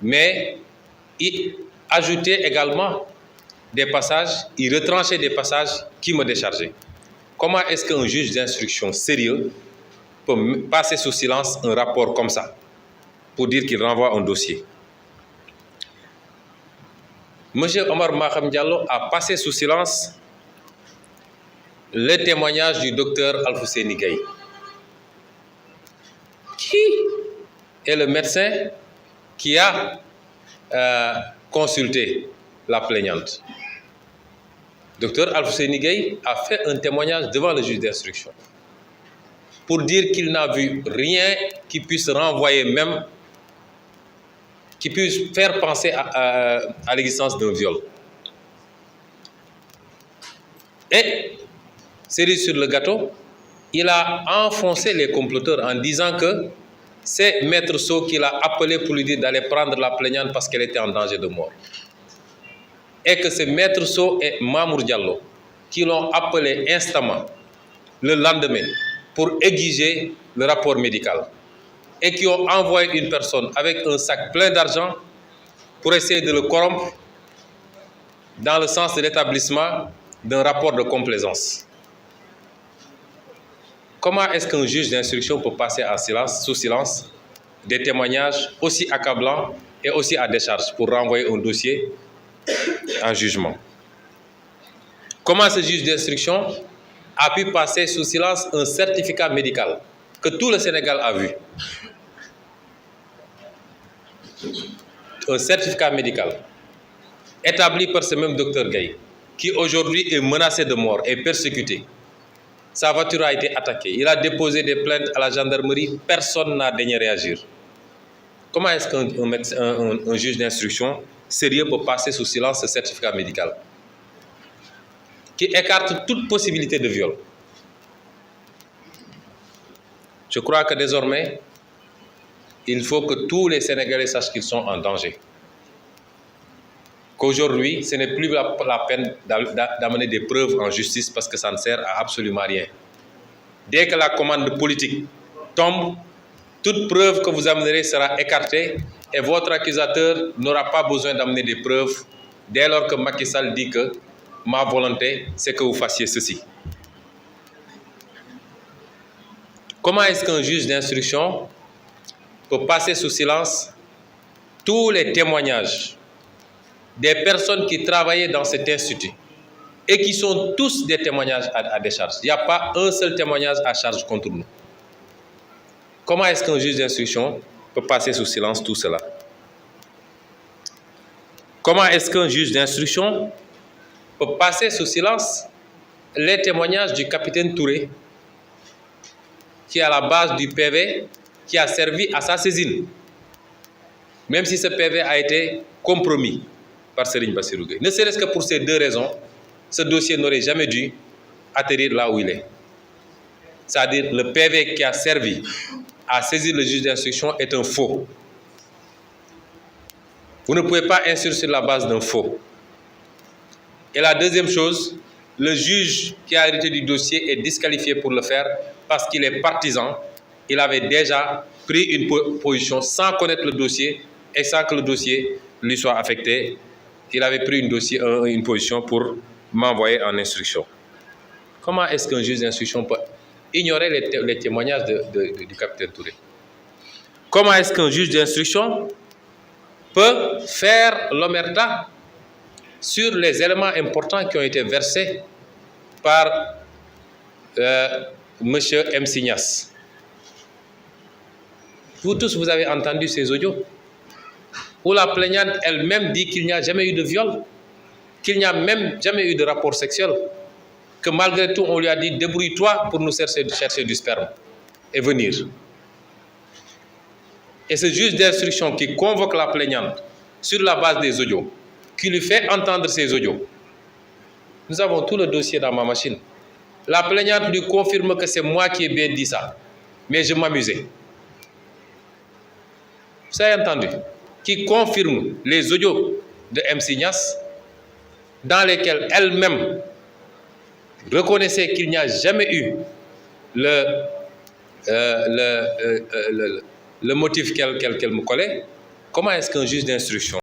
mais il ajoutait également des passages, il retranchait des passages qui me déchargeaient. Comment est-ce qu'un juge d'instruction sérieux peut passer sous silence un rapport comme ça pour dire qu'il renvoie un dossier? Monsieur Omar Maham Diallo a passé sous silence le témoignage du docteur Alfousseni Gaye, qui est le médecin qui a consulté la plaignante. Docteur Alfousseni Gaye a fait un témoignage devant le juge d'instruction pour dire qu'il n'a vu rien qui puisse renvoyer même, qui puisse faire penser à l'existence d'un viol. Et, cerise sur le gâteau, il a enfoncé les comploteurs en disant que c'est Maître Sow qui l'a appelé pour lui dire d'aller prendre la plaignante parce qu'elle était en danger de mort. Et que c'est Maître Sow et Mamour Diallo qui l'ont appelé instamment le lendemain pour exiger le rapport médical et qui ont envoyé une personne avec un sac plein d'argent pour essayer de le corrompre dans le sens de l'établissement d'un rapport de complaisance. Comment est-ce qu'un juge d'instruction peut passer sous silence des témoignages aussi accablants et aussi à décharge pour renvoyer un dossier en jugement? Comment ce juge d'instruction a pu passer sous silence un certificat médical que tout le Sénégal a vu? Un certificat médical établi par ce même docteur Gaye, qui aujourd'hui est menacé de mort et persécuté. Sa voiture a été attaquée. Il a déposé des plaintes à la gendarmerie. Personne n'a daigné réagir. Comment est-ce qu'un juge d'instruction sérieux peut passer sous silence ce certificat médical qui écarte toute possibilité de viol? Je crois que désormais, il faut que tous les Sénégalais sachent qu'ils sont en danger. Qu'aujourd'hui, ce n'est plus la peine d'amener des preuves en justice parce que ça ne sert à absolument rien. Dès que la commande politique tombe, toute preuve que vous amènerez sera écartée et votre accusateur n'aura pas besoin d'amener des preuves dès lors que Macky Sall dit que ma volonté, c'est que vous fassiez ceci. Comment est-ce qu'un juge d'instruction peut passer sous silence tous les témoignages des personnes qui travaillaient dans cet institut et qui sont tous des témoignages à décharge? Il n'y a pas un seul témoignage à charge contre nous. Comment est-ce qu'un juge d'instruction peut passer sous silence tout cela? Comment est-ce qu'un juge d'instruction peut passer sous silence les témoignages du capitaine Touré, qui est à la base du PV, qui a servi à sa saisine, même si ce PV a été compromis par Serigne Bassirou Gueye? Ne serait-ce que pour ces deux raisons, ce dossier n'aurait jamais dû atterrir là où il est. C'est-à-dire le PV qui a servi à saisir le juge d'instruction est un faux. Vous ne pouvez pas instruire sur la base d'un faux. Et la deuxième chose, le juge qui a hérité du dossier est disqualifié pour le faire parce qu'il est partisan. Il avait déjà pris une position sans connaître le dossier et sans que le dossier lui soit affecté. Il avait pris une position pour m'envoyer en instruction. Comment est-ce qu'un juge d'instruction peut ignorer les témoignages du capitaine Touré? Comment est-ce qu'un juge d'instruction peut faire l'omerta sur les éléments importants qui ont été versés par M. M. Signas? Vous tous, vous avez entendu ces audios où la plaignante elle-même dit qu'il n'y a jamais eu de viol, qu'il n'y a même jamais eu de rapport sexuel, que malgré tout, on lui a dit « débrouille-toi pour nous chercher du sperme et venir ». Et ce juge d'instruction qui convoque la plaignante sur la base des audios, qui lui fait entendre ces audios, nous avons tout le dossier dans ma machine. La plaignante lui confirme que c'est moi qui ai bien dit ça, mais je m'amusais. Vous avez entendu? Qui confirme les audios de M. Signas, dans lesquels elle-même reconnaissait qu'il n'y a jamais eu le motif qu'elle me collait, comment est-ce qu'un juge d'instruction